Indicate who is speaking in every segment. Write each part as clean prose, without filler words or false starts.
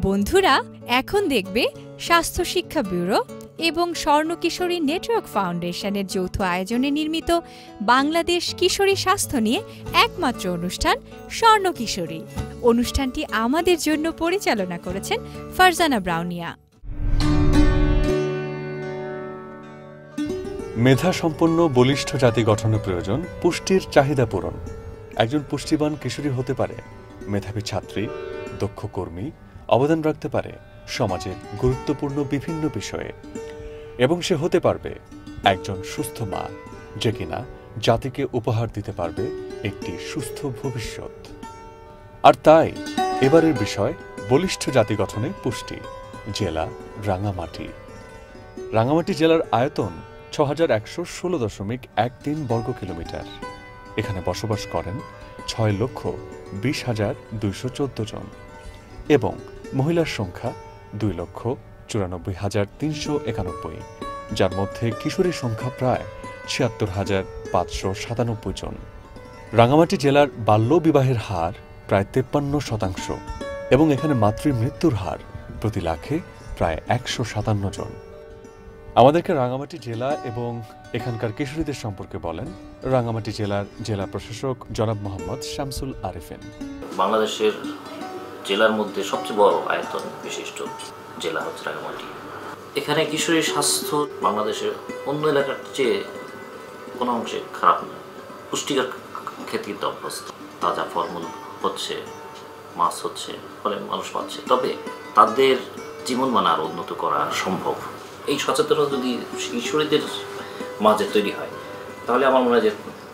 Speaker 1: বন্ধুরা এখন দেখবে স্বাস্থ্য শিক্ষা ব্যুরো এবং স্বর্ণ কিশোরী নেটওয়ার্ক ফাউন্ডেশনের যৌথ আয়োজনে নির্মিত বাংলাদেশ কিশোরী স্বাস্থ্য নিয়ে একমাত্র অনুষ্ঠান স্বর্ণ কিশোরী। অনুষ্ঠানটি আমাদের জন্য পরিচালনা করেছেন ফারজানা ব্রাউনিয়া।
Speaker 2: মেধা সম্পন্ন বলিষ্ঠ জাতি গঠনের প্রয়োজন পুষ্টির চাহিদা পূরণ। একজন পুষ্টিবান কিশোরী হতে পারে মেধাবী ছাত্রী, দক্ষ কর্মী, অবদান রাখতে পারে সমাজের গুরুত্বপূর্ণ বিভিন্ন বিষয়ে, এবং সে হতে পারবে একজন সুস্থ মা, যে কিনা জাতিকে উপহার দিতে পারবে একটি সুস্থ ভবিষ্যৎ। আর তাই এবারের বিষয় বলিষ্ঠ জাতি গঠনে পুষ্টি। জেলা রাঙ্গামাটি। রাঙ্গামাটি জেলার আয়তন 6116.13 বর্গ কিলোমিটার। এখানে বসবাস করেন 6,20,214 জন এবং মহিলার সংখ্যা 2,94,391, যার মধ্যে কিশোরীর সংখ্যা প্রায় 76,597 জন। রাঙ্গামাটি জেলার বাল্য বিবাহের হার প্রায় 53% এবং এখানে মাতৃমৃত্যুর হার প্রতি লাখে প্রায় 157 জন। আমাদেরকে রাঙ্গামাটি জেলা এবং এখানকার কিশোরীদের সম্পর্কে বলেন রাঙ্গামাটি জেলার জেলা প্রশাসক জনাব মোহাম্মদ শামসুল আরিফিন।
Speaker 3: বাংলাদেশের জেলার মধ্যে সবচেয়ে বড় আয়তন বিশিষ্ট জেলা হচ্ছে রাঙ্গামাটি। এখানে কিশোরীর স্বাস্থ্য বাংলাদেশের অন্য এলাকার চেয়ে কোনো অংশে খারাপ নয়। পুষ্টিকর ক্ষেত্রে কিন্তু অভ্যস্ত। তাজা ফলমূল হচ্ছে, মাছ হচ্ছে, ফলে মানুষ পাচ্ছে। তবে তাদের জীবনমান আরও উন্নত করা সম্ভব। এই সচেতনতা যদি কিশোরীদের মাঝে তৈরি হয়, তাহলে আমার মনে হয় যে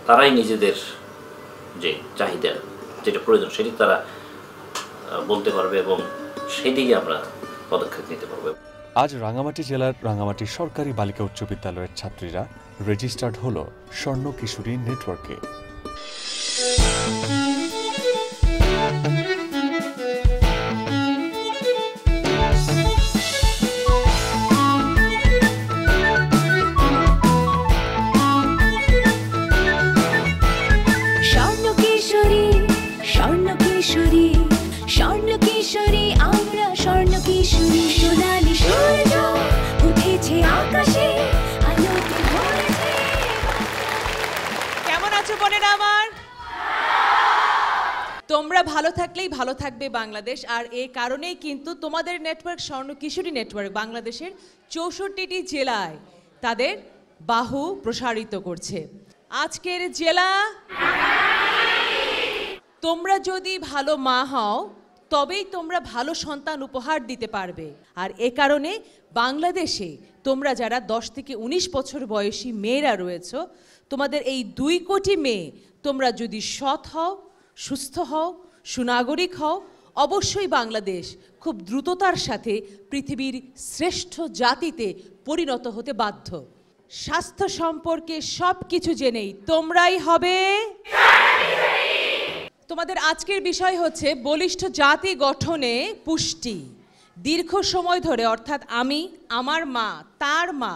Speaker 3: তারাই নিজেদের যে চাহিদা, যেটা প্রয়োজন, সেটি তারা বলতে পারবে এবং সেই দিকে আমরা পদক্ষেপ নিতে পারবো।
Speaker 2: আজ রাঙ্গামাটি জেলার রাঙ্গামাটি সরকারি বালিকা উচ্চ বিদ্যালয়ের ছাত্রীরা রেজিস্টার্ড হল স্বর্ণ কিশোরী নেটওয়ার্কে।
Speaker 4: তোমরা ভালো থাকলেই ভালো থাকবে বাংলাদেশ। আর এই কারণেই কিন্তু তোমাদের নেটওয়ার্ক স্বর্ণ কিশোরী নেটওয়ার্ক বাংলাদেশের 64টি জেলায় তাদের বাহু প্রসারিত করছে। আজকের জেলা, তোমরা যদি ভালো মা হও তবেই তোমরা ভালো সন্তান উপহার দিতে পারবে। আর এ কারণে বাংলাদেশে তোমরা যারা 10 থেকে 19 বছর বয়সী মেয়েরা রয়েছো, তোমাদের এই 2 কোটি মেয়ে তোমরা যদি সৎ হও, সুস্থ হও, সুনাগরিক হও, অবশ্যই বাংলাদেশ খুব দ্রুততার সাথে পৃথিবীর শ্রেষ্ঠ জাতিতে পরিণত হতে বাধ্য। স্বাস্থ্য সম্পর্কে সব কিছু জেনেই তোমরাই হবে। তোমাদের আজকের বিষয় হচ্ছে বলিষ্ঠ জাতি গঠনে পুষ্টি। দীর্ঘ সময় ধরে, অর্থাৎ আমি, আমার মা, তার মা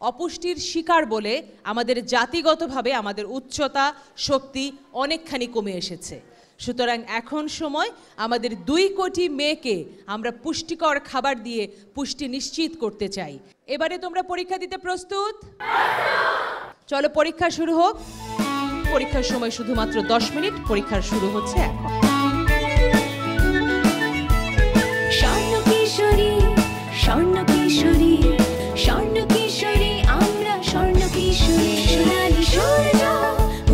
Speaker 4: অপুষ্টির শিকার বলে আমাদের জাতিগতভাবে আমাদের উচ্চতা, শক্তি অনেকখানি কমে এসেছে। সুতরাং এখন সময় আমাদের 2 কোটি মেয়েকে আমরা পুষ্টিকর খাবার দিয়ে পুষ্টি নিশ্চিত করতে চাই। এবারে তোমরা পরীক্ষা দিতে প্রস্তুত? চলো পরীক্ষা শুরু হোক। পরীক্ষার সময় শুধুমাত্র 10 মিনিট। পরীক্ষার শুরু হচ্ছে এখন।
Speaker 5: স্বর্ণ কিশোরী, স্বর্ণ কিশোরী, স্বর্ণ কিশোরী, আমরা স্বর্ণ কিশোরী, সোনালী সূর্য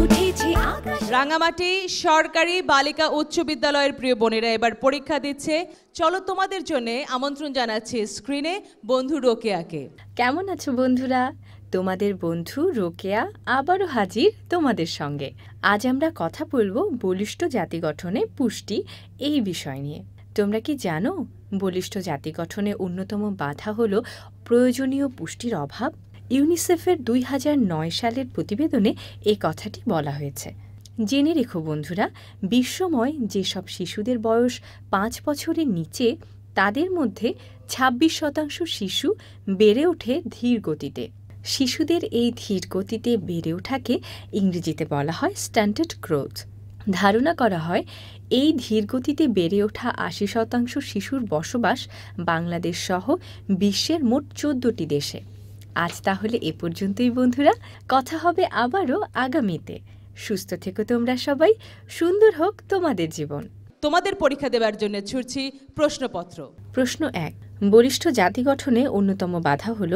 Speaker 5: উঠেছে আকাশ।
Speaker 4: রাঙ্গামাটি সরকারি বালিকা উচ্চ বিদ্যালয়ের প্রিয় বোনেরা এবার পরীক্ষা দিচ্ছে। চলো তোমাদের জন্য আমন্ত্রণ জানাচ্ছি স্ক্রিনে বন্ধু রোকেয়াকে।
Speaker 1: কেমন আছো বন্ধুরা? তোমাদের বন্ধু রোকেয়া আবারও হাজির তোমাদের সঙ্গে। আজ আমরা কথা বলবো বলিষ্ঠ জাতি গঠনে পুষ্টি এই বিষয় নিয়ে। তোমরা কি জানো বলিষ্ঠ জাতি গঠনে অন্যতম বাধা হলো প্রয়োজনীয় পুষ্টির অভাব? ইউনিসেফের 2009 সালের প্রতিবেদনে এই কথাটি বলা হয়েছে। জেনে রেখো বন্ধুরা, বিশ্বময় যেসব শিশুদের বয়স 5 বছরের নিচে, তাদের মধ্যে 26% শিশু বেড়ে ওঠে ধীর গতিতে। শিশুদের এই ধীর গতিতে বেড়ে ওঠাকে ইংরেজিতে বলা হয় স্ট্যান্টার্ড গ্রোথ। ধারণা করা হয় এই ধীরগতিতে বেড়ে ওঠা ৮০% শিশুর বসবাস বাংলাদেশ সহ বিশ্বের মোট ১৪টি দেশে। আজ তাহলে এ পর্যন্তই বন্ধুরা, কথা হবে আবারও আগামীতে। সুস্থ থেকো তোমরা সবাই, সুন্দর হোক তোমাদের জীবন।
Speaker 4: তোমাদের পরীক্ষা দেওয়ার জন্য ছুটছি প্রশ্নপত্র।
Speaker 1: প্রশ্ন ১, বলিষ্ঠ জাতি গঠনে অন্যতম বাধা হল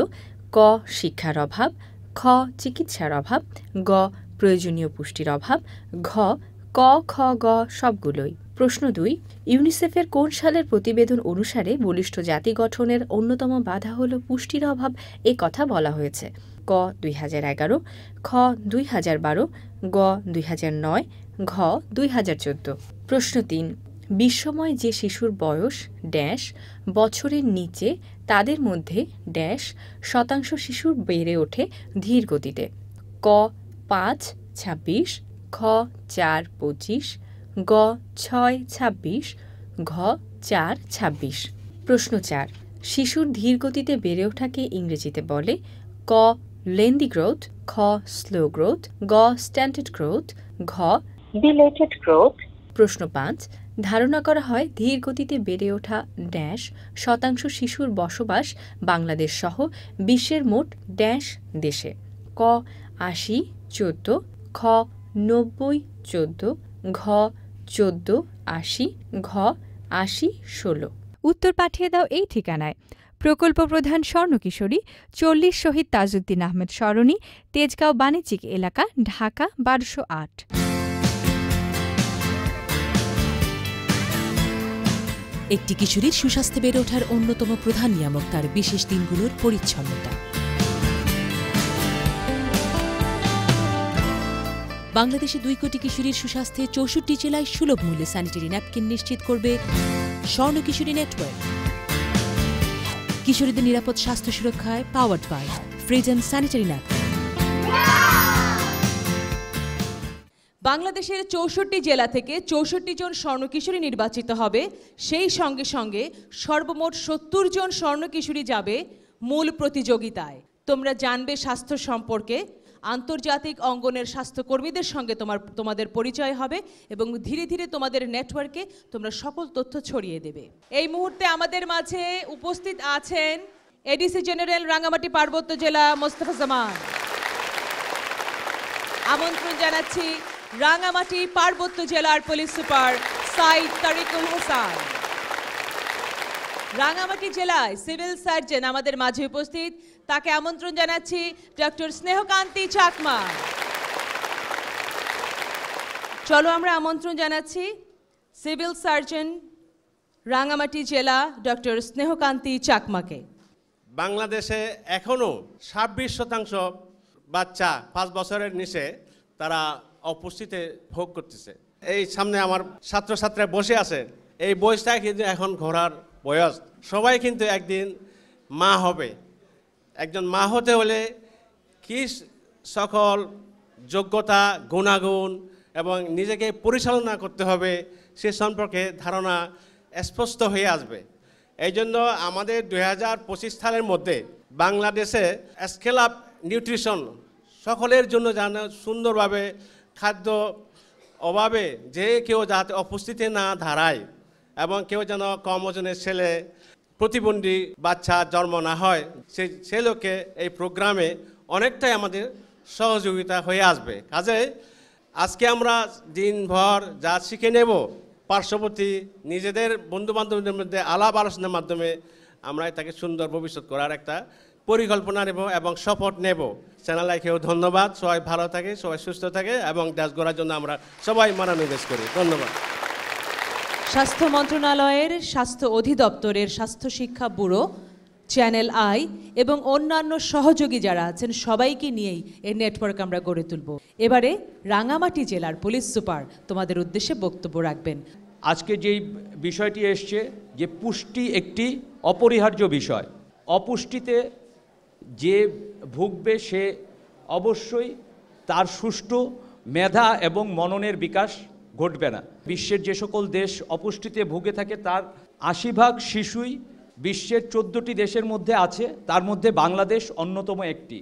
Speaker 1: ক শিক্ষার অভাব, খ চিকিৎসার অভাব, গ প্রয়োজনীয় পুষ্টির অভাব, ঘ ক খ গ সবগুলোই। প্রশ্ন ২, ইউনিসেফের কোন সালের প্রতিবেদন অনুসারে বলিষ্ঠ জাতি গঠনের অন্যতম বাধা হল পুষ্টির অভাব এ কথা বলা হয়েছে? ক ২০১১, খ ২০১২, গ ২০০৯, ঘ ২০১৪। প্রশ্ন ৩, বিশ্বময় যে শিশুর বয়স ড্যাশ বছরের নিচে তাদের মধ্যে ড্যাশ শতাংশ শিশুর বেড়ে ওঠে ধীর গতিতে? ক ৫-২৬, খ ৪-২৫, গ ৬-২৬, ঘ ৪-২৬। প্রশ্ন ৪, শিশুর ধীর গতিতে বেড়ে ওঠাকে ইংরেজিতে বলে? ক লেন্দি গ্রোথ, খ স্লো গ্রোথ, গ স্ট্যান্ডার্ড গ্রোথ, ঘ ডিলেটেড গ্রোথ। প্রশ্ন ৫, ধারণা করা হয় ধীর গতিতে বেড়ে ওঠা ড্যাশ শতাংশ শিশুর বসবাস বাংলাদেশ সহ বিশ্বের মোট ড্যাশ দেশে? ক ৮০-১৪, খ ৯০-১৪, ঘ ১৪-৮০, ঘ ৮০-১৬। উত্তর পাঠিয়ে দাও এই ঠিকানায়। প্রকল্প প্রধান স্বর্ণকিশোরী, ৪০ শহীদ তাজউদ্দিন আহমেদ সরণি, তেজগাঁও বাণিজ্যিক এলাকা, ঢাকা ১২০৮।
Speaker 4: একটি কিশোরীর সুস্বাস্থ্যে বেড়ে ওঠার অন্যতম প্রধান নিয়ামক তার বিশেষ দিনগুলোর পরিচ্ছন্নতা। বাংলাদেশে ২ কোটি কিশোরীর সুস্বাস্থ্যে ৬৪ জেলায় সুলভ মূল্যে স্যানিটারি ন্যাপকিন নিশ্চিত করবে স্বর্ণ কিশোরী নেটওয়ার্ক। কিশোরীদের নিরাপদ স্বাস্থ্য সুরক্ষায় powered by Freedom sanitary napkin. বাংলাদেশের ৬৪ জেলা থেকে ৬৪ জন স্বর্ণ কিশোরী নির্বাচিত হবে। সেই সঙ্গে সঙ্গে সর্বমোট ৭০ জন স্বর্ণ কিশোরী যাবে মূল প্রতিযোগিতায়। তোমরা জানবে স্বাস্থ্য সম্পর্কে, আন্তর্জাতিক অঙ্গনের স্বাস্থ্যকর্মীদের সঙ্গে তোমাদের পরিচয় হবে এবং ধীরে ধীরে তোমাদের নেটওয়ার্কে তোমরা সকল তথ্য ছড়িয়ে দেবে। এই মুহূর্তে আমাদের মাঝে উপস্থিত আছেন এডিসি জেনারেল রাঙ্গামাটি পার্বত্য জেলা মোস্তফা জামান। আমন্ত্রণ জানাচ্ছি রাঙ্গামাটি পার্বত্য জেলার পুলিশ সুপার সাইদ তারিকুল হাসান। রাঙ্গামাটি জেলায় সিভিল সার্জন আমাদের মাঝে উপস্থিত, তাকে আমন্ত্রণ জানাচ্ছি ডক্টর স্নেহকান্তি চাকমা। চলো আমরা আমন্ত্রণ জানাচ্ছি সিভিল সার্জন রাঙ্গামাটি জেলা ডক্টর স্নেহকান্তি চাকমাকে।
Speaker 6: বাংলাদেশে এখনও ২৬% বাচ্চা ৫ বছরের নিচে তারা অপুষ্টিতে ভোগ করতেছে। এই সামনে আমার ছাত্রছাত্রীরা বসে আছে, এই বয়সটা কিন্তু এখন ঘোরার বয়স। সবাই কিন্তু একদিন মা হবে। একজন মা হতে হলে কি সকল যোগ্যতা, গুণাগুণ এবং নিজেকে পরিচালনা করতে হবে সে সম্পর্কে ধারণা স্পষ্ট হয়ে আসবে। এই জন্য আমাদের ২০২৫ সালের মধ্যে বাংলাদেশে স্কেল আপ নিউট্রিশন সকলের জন্য যেন সুন্দরভাবে খাদ্য অভাবে যে কেউ যাতে অপুষ্টিতে না দাঁড়ায় এবং কেউ যেন কম ওজনের ছেলে, প্রতিবন্ধী বাচ্চা জন্ম না হয়, সে লোককে এই প্রোগ্রামে অনেকটাই আমাদের সহযোগিতা হয়ে আসবে। কাজে আজকে আমরা দিনভর যা শিখে নেব, পার্শ্ববর্তী নিজেদের বন্ধুবান্ধবদের মধ্যে আলাপ আলোচনার মাধ্যমে আমরা এটাকে সুন্দর ভবিষ্যৎ করার একটা পরিকল্পনা নেব এবং শপথ নেব। চ্যানেল আইকেও ধন্যবাদ। সবাই ভালো থাকে, সবাই সুস্থ থাকে এবং দেশ গড়ার জন্য আমরা সবাই মনোনিবেশ করি। ধন্যবাদ।
Speaker 4: স্বাস্থ্য মন্ত্রণালয়ের স্বাস্থ্য অধিদপ্তরের স্বাস্থ্য শিক্ষা ব্যুরো, চ্যানেল আই এবং অন্যান্য সহযোগী যারা আছেন সবাইকে নিয়েই এই নেটওয়ার্ক আমরা গড়ে তুলব। এবারে রাঙ্গামাটি জেলার পুলিশ সুপার তোমাদের উদ্দেশ্যে বক্তব্য রাখবেন।
Speaker 7: আজকে যেই বিষয়টি এসছে যে পুষ্টি একটি অপরিহার্য বিষয়। অপুষ্টিতে যে ভুগবে সে অবশ্যই তার সুষ্ঠু মেধা এবং মননের বিকাশ ঘটবে না। বিশ্বের যে সকল দেশ অপুষ্টিতে ভুগে থাকে তার ৮০% শিশুই বিশ্বের ১৪টি দেশের মধ্যে আছে, তার মধ্যে বাংলাদেশ অন্যতম একটি।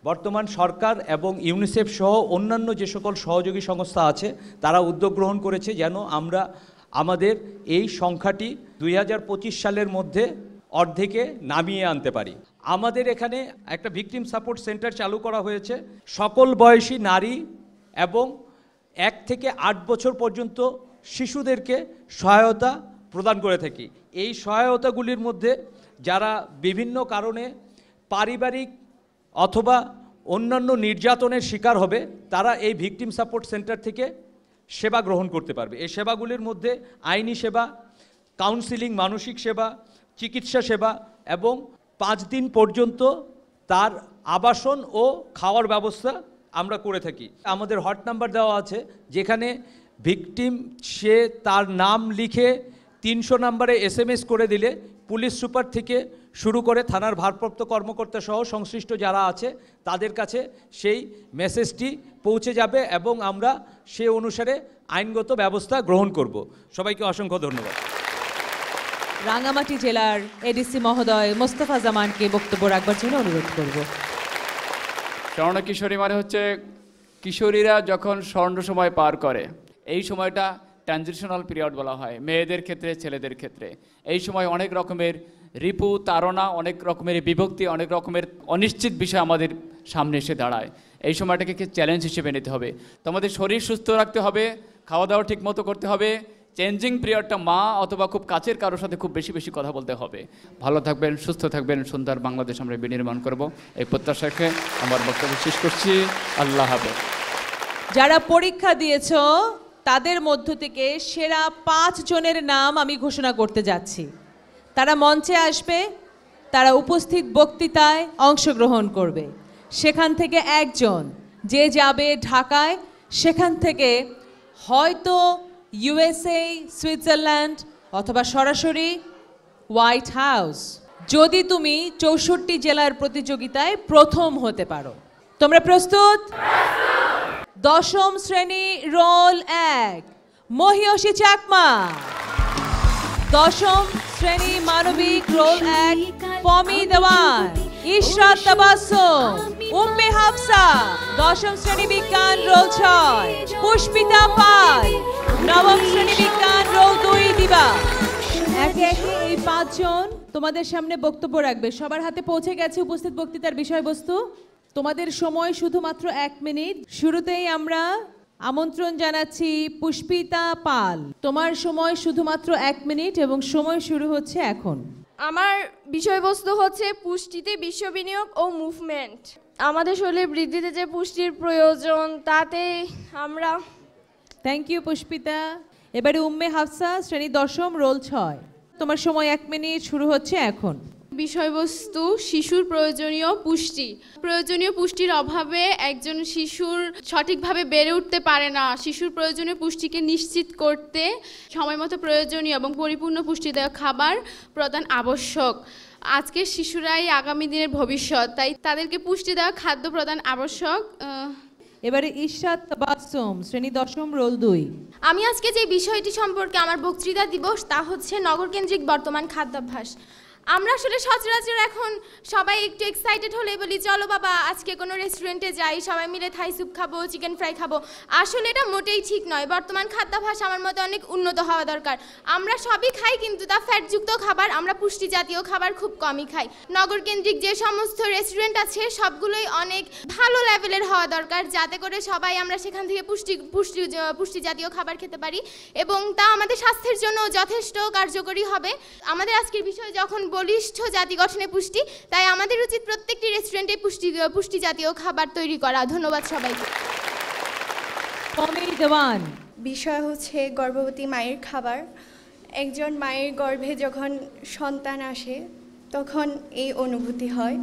Speaker 7: বর্তমান সরকার এবং ইউনিসেফ সহ অন্যান্য যে সকল সহযোগী সংস্থা আছে তারা উদ্যোগ গ্রহণ করেছে যেন আমরা আমাদের এই সংখ্যাটি 2025 সালের মধ্যে অর্ধেকে নামিয়ে আনতে পারি। আমাদের এখানে একটা ভিকটিম সাপোর্ট সেন্টার চালু করা হয়েছে। সকল বয়সী নারী এবং 1 থেকে 8 বছর পর্যন্ত শিশুদেরকে সহায়তা প্রদান করে থাকি। এই সহায়তাগুলির মধ্যে যারা বিভিন্ন কারণে পারিবারিক অথবা অন্যান্য নির্যাতনের শিকার হবে তারা এই ভিকটিম সাপোর্ট সেন্টার থেকে সেবা গ্রহণ করতে পারবে। এই সেবাগুলির মধ্যে আইনি সেবা, কাউন্সিলিং, মানসিক সেবা, চিকিৎসা সেবা এবং 5 দিন পর্যন্ত তার আবাসন ও খাওয়ার ব্যবস্থা আমরা করে থাকি। আমাদের হট নাম্বার দেওয়া আছে যেখানে ভিকটিম সে তার নাম লিখে 300 নম্বরে SMS করে দিলে পুলিশ সুপার থেকে শুরু করে থানার ভারপ্রাপ্ত কর্মকর্তা সহ সংশ্লিষ্ট যারা আছে তাদের কাছে সেই মেসেজটি পৌঁছে যাবে এবং আমরা সে অনুসারে আইনগত ব্যবস্থা গ্রহণ করব। সবাইকে অসংখ্য ধন্যবাদ।
Speaker 4: রাঙামাটি জেলার এডিসি মহোদয় মোস্তফা জামানকে বক্তব্য রাখবার জন্য অনুরোধ করব।
Speaker 8: স্বর্ণ কিশোরী মানে হচ্ছে কিশোরীরা যখন স্বর্ণ সময় পার করে, এই সময়টা ট্রানজিশনাল পিরিয়ড বলা হয় মেয়েদের ক্ষেত্রে, ছেলেদের ক্ষেত্রে। এই সময় অনেক রকমের রিপু, তাড়না, অনেক রকমের বিভক্তি, অনেক রকমের অনিশ্চিত বিষয় আমাদের সামনে এসে দাঁড়ায়। এই সময়টাকে চ্যালেঞ্জ হিসেবে নিতে হবে। তো আমাদের শরীর সুস্থ রাখতে হবে, খাওয়া দাওয়া ঠিক মতো করতে হবে, চেঞ্জিং পিরিয়ডটা মা অথবা খুব কাছের কারোর সাথে খুব বেশি বেশি কথা বলতে হবে। ভালো থাকবেন, সুস্থ থাকবেন, সুন্দর বাংলাদেশ আমরা বিনির্মাণ করব, এই প্রত্যাশাকে আমার বক্তব্য শেষ করছি। আল্লাহ হাফেজ।
Speaker 4: যারা পরীক্ষা দিয়েছ তাদের মধ্য থেকে সেরা 5 জনের নাম আমি ঘোষণা করতে যাচ্ছি। তারা মঞ্চে আসবে, তারা উপস্থিত বক্তৃতায় অংশগ্রহণ করবে। সেখান থেকে একজন যে যাবে ঢাকায়, সেখান থেকে হয়তো USA, সুইজারল্যান্ড অথবা সরাসরি হোয়াইট হাউস, যদি তুমি 64 জেলার প্রতিযোগিতায় প্রথম হতে পারো। তোমরা প্রস্তুত? 10ম শ্রেণী রোল 1 মহিয়সী চাকমা। 10ম শ্রেণী মানবিক রোল 1 পমি দেওয়ান, ইশরাত তাবাসসুম, উম্মে হাফসা। 10ম শ্রেণী বিজ্ঞান রোল 6 পুষ্পিতা পাল। 9ম শ্রেণী বিজ্ঞান রোল 2 দিবা। একে একে এই 5 জন তোমাদের সামনে বক্তব্য রাখবে। সবার হাতে পৌঁছে গেছে উপস্থিত বক্তৃতার বিষয়বস্তু। তোমাদের সময় শুধুমাত্র 1 মিনিট। শুরুতেই আমরা আমন্ত্রণ জানাচ্ছি পুষ্পিতা পাল। তোমার সময় শুধুমাত্র 1 মিনিট এবং সময় শুরু হচ্ছে এখন।
Speaker 9: আমার বিষয়বস্তু হচ্ছে পুষ্টিতে বিশ্ব বিনিয়োগ ও মুভমেন্ট। আমাদের শরীরে বৃদ্ধিতে যে পুষ্টির প্রয়োজন তাতে আমরা।
Speaker 4: Thank you Pushpita. এবারে উম্মে হাফসা, শ্রেণী 10ম রোল 6। তোমার সময় 1 মিনিট, শুরু হচ্ছে এখন।
Speaker 9: বিষয়বস্তু শিশুর প্রয়োজনীয় পুষ্টি। প্রয়োজনীয় পুষ্টির অভাবে একজন শিশুর সঠিকভাবে বেড়ে উঠতে পারে না। শিশুর প্রয়োজনীয় পুষ্টিকে নিশ্চিত করতে সময়মতো প্রয়োজনীয় এবং পরিপূর্ণ পুষ্টিদায়ক খাবার প্রদান আবশ্যক। আজকের শিশুরাই আগামী দিনের ভবিষ্যৎ, তাই তাদেরকে পুষ্টিদায়ক খাদ্য প্রদান আবশ্যক।
Speaker 4: এবারে ইশরাত তাবাসসুম, শ্রেণী 10ম রোল 2।
Speaker 9: আমি আজকে যে বিষয়টি সম্পর্কে আমার বক্তৃতা দিব তা হচ্ছে নগরকেন্দ্রিক বর্তমান খাদ্যাভ্যাস। আমরা আসলে সচরাচর এখন সবাই একটু এক্সাইটেড হলে বলি চলো বাবা আজকে কোনো রেস্টুরেন্টে যাই, সবাই মিলে থাই স্যুপ খাবো, চিকেন ফ্রাই খাবো। আসলে এটা মোটেই ঠিক নয়। বর্তমান খাদ্যাভ্যাস আমার মতে অনেক উন্নত হওয়া দরকার। আমরা সবই খাই কিন্তু তা ফ্যাটযুক্ত খাবার, আমরা পুষ্টি জাতীয় খাবার খুব কমই খাই। নগরকেন্দ্রিক যে সমস্ত রেস্টুরেন্ট আছে সবগুলোই অনেক ভালো লেভেলের হওয়া দরকার, যাতে করে সবাই আমরা সেখান থেকে পুষ্টি জাতীয় খাবার খেতে পারি এবং তা আমাদের স্বাস্থ্যের জন্য যথেষ্ট কার্যকরী হবে। আমাদের আজকের বিষয় যখন বলিষ্ঠ জাতি গঠনে পুষ্টি, তাই আমাদের উচিত প্রত্যেকটি রেস্টুরেন্টে পুষ্টি জাতীয় খাবার তৈরি করা। ধন্যবাদ সবাইকে।
Speaker 10: বিষয় হচ্ছে গর্ভবতী মায়ের খাবার। একজন মায়ের গর্ভে যখন সন্তান আসে তখন এই অনুভূতি হয়।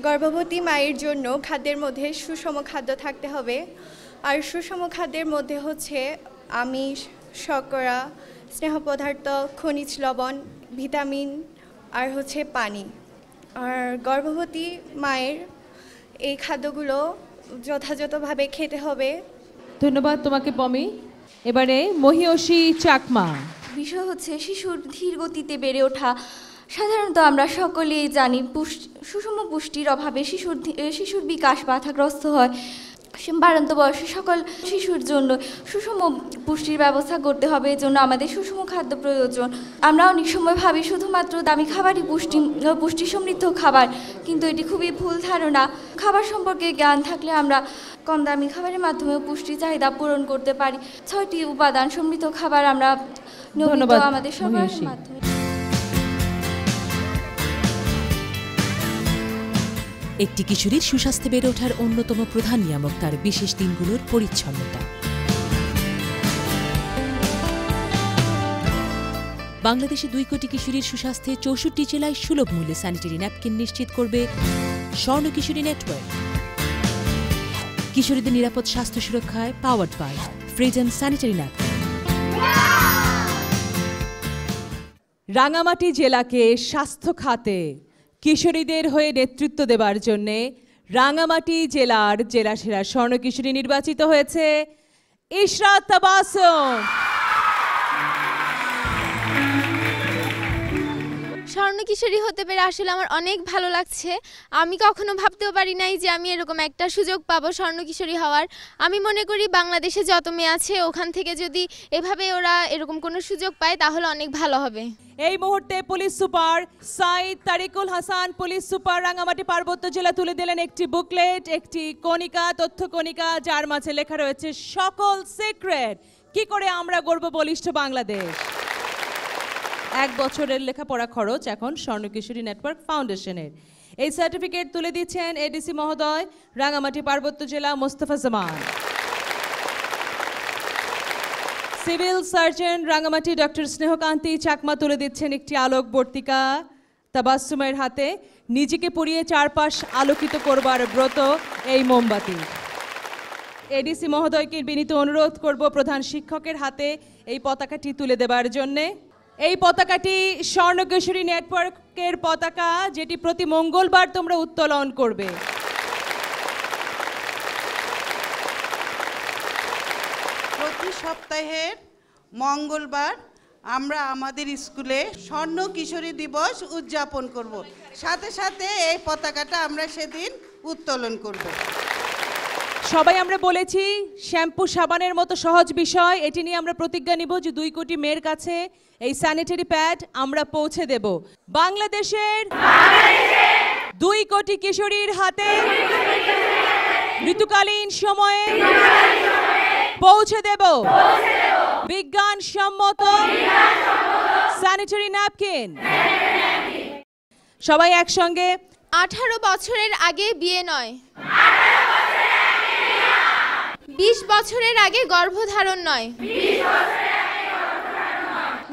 Speaker 10: গর্ভবতী মায়ের জন্য খাদ্যের মধ্যে সুষম খাদ্য থাকতে হবে। আর সুষম খাদ্যের মধ্যে হচ্ছে আমিষ, শর্করা, স্নেহ পদার্থ, খনিজ লবণ, ভিটামিন আর হচ্ছে পানি। আর গর্ভবতী মায়ের এই খাদ্যগুলো যথাযথভাবে খেতে হবে।
Speaker 4: ধন্যবাদ তোমাকে পমি। এবারে মহিয়সী চাকমা।
Speaker 11: বিষয় হচ্ছে শিশুর ধীর গতিতে বেড়ে ওঠা সাধারণত আমরা সকলেই জানি সুষম পুষ্টির অভাবে শিশুর বিকাশ বাধাগ্রস্ত হয়। বাড়ন্ত বয়সে সকল শিশুর জন্য সুষম পুষ্টির ব্যবস্থা করতে হবে, এজন্য আমাদের সুষম খাদ্য প্রয়োজন। আমরা অনেক সময় ভাবি শুধুমাত্র দামি খাবারই পুষ্টি সমৃদ্ধ খাবার, কিন্তু এটি খুবই ভুল ধারণা। খাবার সম্পর্কে জ্ঞান থাকলে আমরা কম দামি খাবারের মাধ্যমে পুষ্টি চাহিদা পূরণ করতে পারি। 6টি উপাদান সমৃদ্ধ খাবার আমরা নিয়মিত আমাদের সরবরাহের মাধ্যমে।
Speaker 12: একটি কিশোরীর সুস্বাস্থ্যে বেড়ে ওঠার অন্যতম প্রধান নিয়ামক তার বিশেষ দিনগুলোর পরিচ্ছন্নতা। বাংলাদেশে 2 কোটি কিশোরীর সুস্বাস্থ্যে 64 জেলায় সুলভ মূল্যে স্যানিটারি ন্যাপকিন নিশ্চিত করবে স্বর্ণ কিশোরী নেটওয়ার্ক। কিশোরীদের নিরাপদ স্বাস্থ্য সুরক্ষায় powered by Freedom sanitary napkin.
Speaker 4: Rangamati জেলাকে স্বাস্থ্য খাতে কিশোরীদের হয়ে নেতৃত্ব দেবার জন্য রাঙামাটি জেলার জেলাসেরা স্বর্ণ কিশোরী নির্বাচিত হয়েছে ইশরাত তাবাসসুম।
Speaker 9: স্বর্ণ কিশোরী হতে পেরে আসলে আমার অনেক ভালো লাগছে। আমি কখনো ভাবতেও পারি নাই যে আমি এরকম একটা সুযোগ পাবো স্বর্ণ কিশোরী হওয়ার। আমি মনে করি বাংলাদেশে যত মেয়ে আছে ওখান থেকে যদি এভাবে ওরা এরকম কোনো সুযোগ পায় তাহলে অনেক ভালো হবে।
Speaker 4: এই মুহূর্তে police super Sayed Tarikul Hasan, police super Rangamati পার্বত্য জেলা তুলে দিলেন একটি বুকলেট, একটি কণিকা, তথ্য কণিকা, যার মাঝে লেখা রয়েছে সকল সিক্রেট, কি করে আমরা গড়ব বলিষ্ঠ বাংলাদেশ। 1 বছরের লেখাপড়া খরচ এখন স্বর্ণ কিশোরী নেটওয়ার্ক ফাউন্ডেশনের। এই সার্টিফিকেট তুলে দিচ্ছেন এডিসি মহোদয় রাঙামাটি পার্বত্য জেলা Mostafa Zaman. Civil surgeon Rangamati doctor Snehakanti Chakma তুলে দিচ্ছেন একটি আলোকবর্তিকা তাবাসসুমের হাতে। নিজেকে পরিয়ে চারপাশ আলোকিত করবার ব্রত এই মোমবাতি। এডিসি মহোদয়কে বিনীত অনুরোধ করব প্রধান শিক্ষকের হাতে এই পতাকাটি তুলে দেবার জন্যে। এই পতাকাটি স্বর্ণ কিশোরী নেটওয়ার্কের পতাকা, যেটি প্রতি মঙ্গলবার তোমরা উত্তোলন করবে।
Speaker 13: প্রতি সপ্তাহের মঙ্গলবার আমরা আমাদের স্কুলে স্বর্ণ কিশোরী দিবস উদযাপন করব। সাথে সাথে এই পতাকাটা আমরা সেদিন উত্তোলন করব।
Speaker 4: সবাই আমরা বলেছি শ্যাম্পু সাবানের মতো সহজ বিষয়, এটি নিয়ে আমরা প্রতিজ্ঞা নিব যে 2 কোটি মেয়ের কাছে এই স্যানিটারি প্যাড আমরা পৌঁছে দেব। বাংলাদেশের 2 কোটি কিশোরীর হাতে ঋতুকালীন সময়ে পৌঁছে দেব বিজ্ঞানসম্মত স্যানিটারি ন্যাপকিন। সবাই একসঙ্গে
Speaker 9: 18 বছরের আগে বিয়ে নয়, 20 বছরের আগে গর্ভধারণ নয়,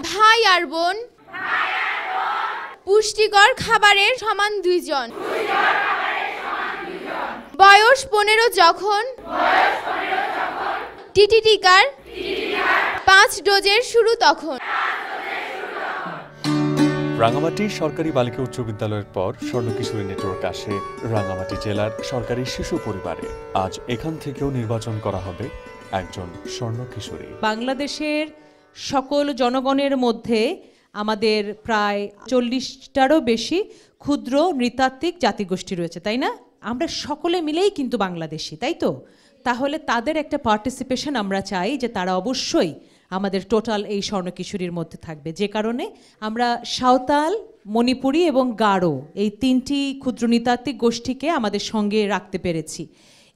Speaker 9: ভাই আর বোন পুষ্টিকর খাবারের সমান 2 জন, বয়স 15 যখন টিটি টিকার 5 ডোজের শুরু তখন।
Speaker 2: রাঙামাটি সরকারি বালিকা উচ্চ বিদ্যালয়ের পর স্বর্ণ কিশোরী নেটওয়ার্ক আসে রাঙামাটি জেলার সরকারি শিশু পরিবারে। আজ এখান থেকেও নির্বাচন করা হবে একজন স্বর্ণ কিশোরী।
Speaker 4: বাংলাদেশের সকল জনগণের মধ্যে আমাদের প্রায় 40টারও বেশি ক্ষুদ্র নৃতাত্ত্বিক জাতিগোষ্ঠী রয়েছে, তাই না? আমরা সকলে মিলেই কিন্তু বাংলাদেশি, তাই তো? তাহলে তাদের একটা পার্টিসিপেশন আমরা চাই, যে তারা অবশ্যই আমাদের টোটাল এই স্বর্ণ কিশোরীর মধ্যে থাকবে। যে কারণে আমরা সাঁওতাল, মণিপুরী এবং গারো এই 3টি ক্ষুদ্র নৃতাত্ত্বিক গোষ্ঠীকে আমাদের সঙ্গে রাখতে পেরেছি।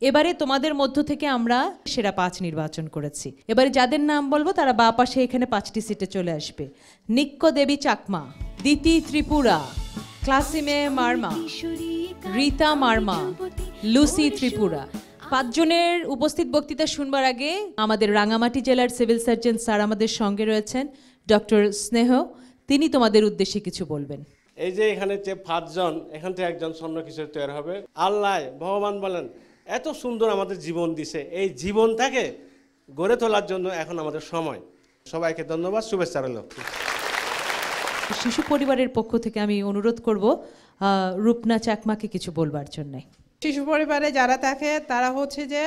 Speaker 4: এবারে তোমাদের মধ্য থেকে আমরা সেরা 5 নির্বাচন করেছি। এবারে যাদের নাম বলবো তারা বাঁ পাশে এখানে 5টি সিটে চলে আসবে। নিক্য দেবী চাকমা, দিতি ত্রিপুরা, ক্লাসিমে মার্মা, রীতা মার্মা, লুসি ত্রিপুরা। 5 জনের উপস্থিত বক্তৃতা শুনবার আগে আমাদের রাঙামাটি জেলার সিভিল সার্জন স্যার আমাদের সঙ্গে রয়েছেন, ডক্টর স্নেহ। তিনি তোমাদের উদ্দেশ্যে কিছু বলবেন।
Speaker 6: এই যে এখানে যে 5 জন, এখান থেকে একজন স্বর্ণ কিশোরী তৈরি হবে। আল্লাহ ভগবান বলেন এত সুন্দর আমাদের জীবন দিছে, এই জীবনটাকে গড়ে তোলার জন্য এখন আমাদের সময়। সবাইকে ধন্যবাদ, শুভেচ্ছা রইল।
Speaker 4: শিশু পরিবারের পক্ষ থেকে আমি অনুরোধ করব রূপনা চাকমাকে কিছু বলবার জন্য।
Speaker 14: শিশু পরিবারে যারা থাকে তারা হচ্ছে যে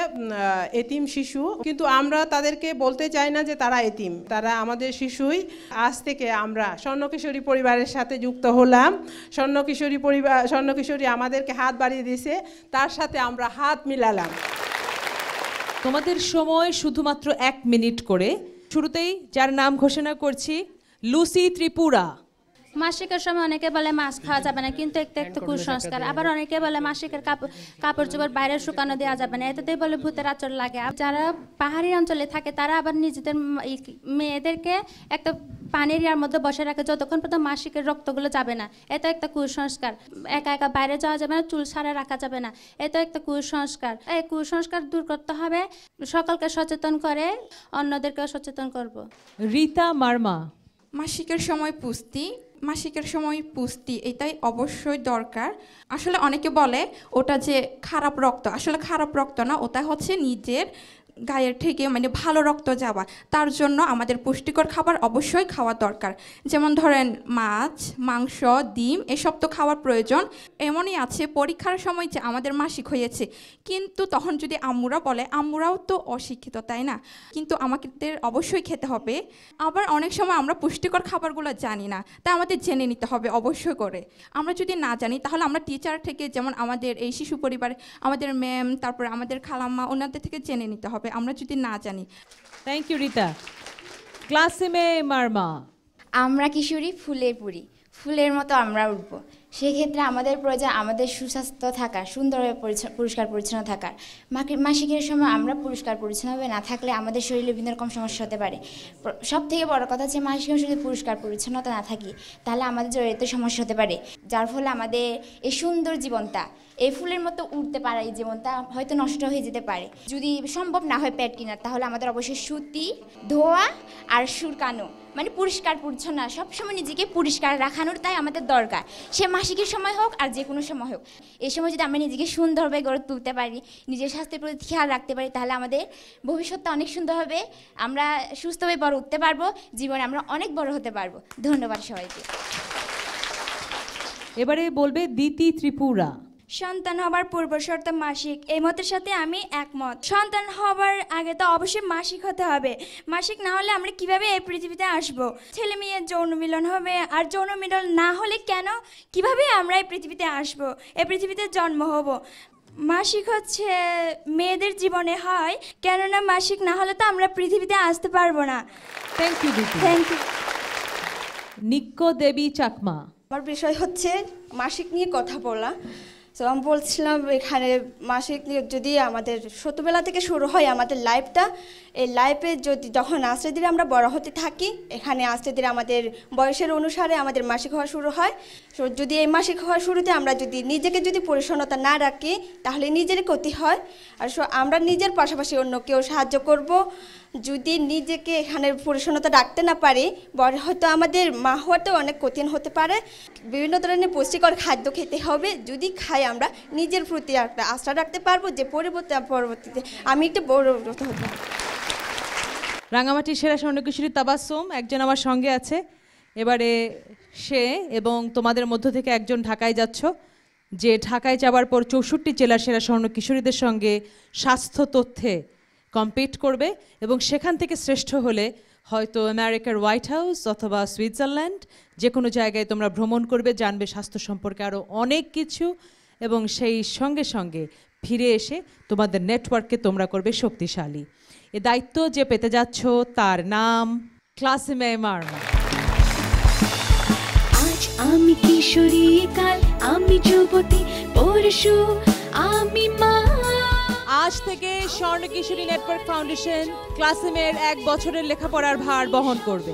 Speaker 14: এতিম শিশু, কিন্তু আমরা তাদেরকে বলতে চাই না যে তারা এতিম, তারা আমাদের শিশুই। আজ থেকে আমরা স্বর্ণকিশোরী পরিবারের সাথে যুক্ত হলাম। স্বর্ণকিশোরী আমাদেরকে হাত বাড়িয়ে দিয়েছে, তার সাথে আমরা হাত মিলালাম।
Speaker 4: তোমাদের সময় শুধুমাত্র 1 মিনিট করে। শুরুতেই যার নাম ঘোষণা করছি, লুসি ত্রিপুরা।
Speaker 15: মাসিকের সময় অনেকে বলে মাছ খাওয়া যাবে না, কিন্তু একটা কুসংস্কার। আবার অনেকে বলে মাসিকের কাপড় চোপড় বাইরে শুকানো দেওয়া যাবে না, এতেই বলে ভূতের আচর লাগে। যারা পাহাড়ি অঞ্চলে থাকে তারা আবার নিজেদের মেয়েদেরকে একটা পানির ইয়ার মধ্যে বসে রাখে যতক্ষণ পর্যন্ত মাসিকের রক্তগুলো যাবে না। এটা একটা কুসংস্কার। একা একা বাইরে যাওয়া যাবে না, চুল সারা রাখা যাবে না, এটা একটা কুসংস্কার। এই কুসংস্কার দূর করতে হবে, সকলকে সচেতন করে অন্যদেরকেও সচেতন করব।
Speaker 4: রীতা মার্মা।
Speaker 16: মাসিকের সময় পুষ্টি এটাই অবশ্যই দরকার। আসলে অনেকে বলে ওটা যে খারাপ রক্ত, আসলে খারাপ রক্ত না, ওটা হচ্ছে নিজের গায়ের থেকে মানে ভালো রক্ত যাওয়া। তার জন্য আমাদের পুষ্টিকর খাবার অবশ্যই খাওয়া দরকার। যেমন ধরেন মাছ, মাংস, ডিম এসব তো খাওয়ার প্রয়োজন। এমনই আছে পরীক্ষার সময় যে আমাদের মাসিক হয়েছে, কিন্তু তখন যদি আম্মুরা বলে, আম্মুরাও তো অশিক্ষিত তাই না, কিন্তু আমাদের অবশ্যই খেতে হবে। আবার অনেক সময় আমরা পুষ্টিকর খাবারগুলো জানি না, তাই আমাদের জেনে নিতে হবে অবশ্যই করে। আমরা যদি না জানি তাহলে আমরা টিচার থেকে, যেমন আমাদের এই শিশু পরিবারে আমাদের ম্যাম, তারপরে আমাদের খালাম্মা, ওনাদের থেকে জেনে নিতে হবে আমরা যদি না জানি।
Speaker 4: Thank you Rita. ক্লাসিমে মার্মা।
Speaker 17: আমরা কিশোরী ফুলের পুরি, ফুলের মতো আমরা উঠবো। সেক্ষেত্রে আমাদের প্রয়োজন আমাদের সুস্বাস্থ্য থাকা, সুন্দরভাবে পরিষ্কার পরিচ্ছন্ন থাকার। মাসিকের সময় আমরা পরিষ্কার পরিচ্ছন্নভাবে না থাকলে আমাদের শরীরে বিভিন্ন রকম সমস্যা হতে পারে। সব থেকে বড় কথা হচ্ছে মাসিকের যদি পরিষ্কার পরিচ্ছন্নতা না থাকি তাহলে আমাদের জড়িত সমস্যা হতে পারে, যার ফলে আমাদের এই সুন্দর জীবনটা, এই ফুলের মতো উঠতে পারা এই জীবনটা হয়তো নষ্ট হয়ে যেতে পারে। যদি সম্ভব না হয় প্যাড কেনার, তাহলে আমাদের অবশ্যই সুতি ধোয়া আর শুকানো, মানে পরিষ্কার পরিচ্ছন্ন, সবসময় নিজেকে পরিষ্কার রাখানোর তাই আমাদের দরকার। সে মাসিকের সময় হোক আর যে কোনো সময় হোক, এই সময় যদি আমরা নিজেকে সুন্দরভাবে গড়ে তুলতে পারি, নিজের স্বাস্থ্যের প্রতি খেয়াল রাখতে পারি, তাহলে আমাদের ভবিষ্যৎটা অনেক সুন্দর হবে। আমরা সুস্থভাবে বড় উঠতে পারবো, জীবনে আমরা অনেক বড় হতে পারবো। ধন্যবাদ সবাইকে।
Speaker 4: এবারে বলবে দিতি ত্রিপুরা।
Speaker 18: সন্তান হবার পূর্ব শর্ত মাসিক, এই মতের সাথে আমি একমত। সন্তান হবার আগে তো অবশ্যই মাসিক হতে হবে। মাসিক না হলে আমরা কিভাবে এই পৃথিবীতে আসব? ছেলে মেয়ের যৌন মিলন হবে, আর যৌন মিলন না হলে কিভাবে আমরা এই পৃথিবীতে আসব, এই পৃথিবীতে জন্ম হব? মাসিক হচ্ছে মেয়েদের জীবনে হয়, কেননা মাসিক না হলে তো আমরা পৃথিবীতে আসতে পারবো না।
Speaker 4: থ্যাংক ইউ দিদি।
Speaker 18: Thank you.
Speaker 4: নিক্কো দেবী চাকমা।
Speaker 19: আমার বিষয় হচ্ছে মাসিক নিয়ে কথা বলা। তো আমি বলছিলাম এখানে মাসিক নিয়ে যদি আমাদের ছোটোবেলা থেকে শুরু হয় আমাদের লাইফটা, এই লাইফে যখন আস্তে ধীরে আমরা বড় হতে থাকি, এখানে আস্তে ধীরে আমাদের বয়সের অনুসারে আমাদের মাসিক হওয়া শুরু হয়। তো যদি এই মাসিক হওয়ার শুরুতে আমরা যদি নিজেকে পরিচ্ছন্নতা না রাখি তাহলে নিজেরই ক্ষতি হয়। আর আমরা নিজের পাশাপাশি অন্যকেও সাহায্য করব। যদি নিজেকে এখানে পরিচ্ছন্নতা রাখতে না পারি, বড় হয়তো আমাদের মা হওয়াতেও অনেক কঠিন হতে পারে। বিভিন্ন ধরনের পুষ্টিকর খাদ্য খেতে হবে, যদি খাই আমরা নিজের প্রতি একটা আস্থা রাখতে পারবো যে পরবর্তীতে আমি একটা বড় হতে হবে।
Speaker 4: রাঙামাটির সেরা স্বর্ণকিশোরী তাবাসসুম একজন আমার সঙ্গে আছে। এবারে সে এবং তোমাদের মধ্য থেকে একজন ঢাকায় যাচ্ছ, যে ঢাকায় যাওয়ার পর 64 জেলার সেরা স্বর্ণকিশোরীদের সঙ্গে স্বাস্থ্য তথ্যে কম্পিট করবে এবং সেখান থেকে শ্রেষ্ঠ হলে হয়তো আমেরিকার হোয়াইট হাউস অথবা সুইজারল্যান্ড যে কোনো জায়গায় তোমরা ভ্রমণ করবে, জানবে স্বাস্থ্য সম্পর্কে আরও অনেক কিছু, এবং সেই সঙ্গে সঙ্গে ফিরে এসে তোমাদের নেটওয়ার্ককে তোমরা করবে শক্তিশালী। এ দায়িত্ব যে পেতে যাচ্ছ তার নাম ক্লাসিমে মার্মা।
Speaker 5: আজ আমি কিশোরী, কাল আমি যুবতী, পরশু আমি মা।
Speaker 4: আজ থেকে স্বর্ণকিশোরী নেটওয়ার্ক ফাউন্ডেশন ক্লাসিমের 1 বছরের লেখাপড়ার ভার বহন করবে।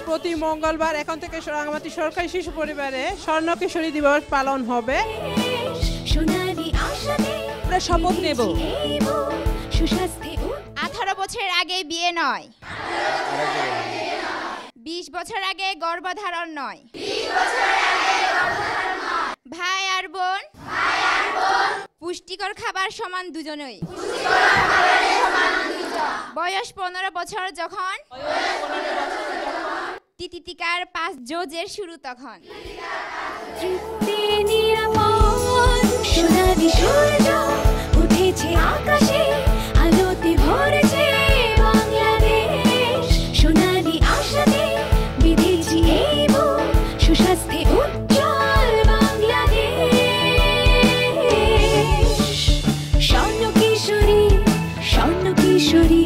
Speaker 14: প্রতি মঙ্গলবার এখন থেকে রাঙামাটি সরকারি শিশু পরিবারে স্বর্ণকিশোরী দিবস পালন হবে।
Speaker 4: আমরা শপথ নেব
Speaker 9: 18 বছরের আগে বিয়ে নয়, 20 বছর আগে গর্ভধারণ নয়, ভাই আর বোন পুষ্টিকর খাবার সমান দুজনই। বয়স 15 বছর যখন তিতিকার 5 ডোজের শুরু তখন।
Speaker 5: সোনালি সূর্য উঠেছে আকাশে, আলোতে ভরেছে বাংলাদেশ। সোনালি আশাতে বিঁধেছি এই বুক, সুস্বাস্থ্যে উজ্জ্বল বাংলাদেশ। স্বর্ণ কিশোরী, স্বর্ণ কিশোরী,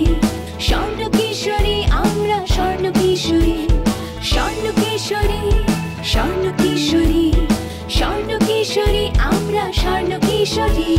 Speaker 5: স্বর্ণ কিশোরী, আমরা স্বর্ণ কিশোরী। স্বর্ণ কিশোরী, স্বর্ণ কিশোরী, স্বর্ণ কিশোরী, আমরা স্বর্ণ কিশোরী।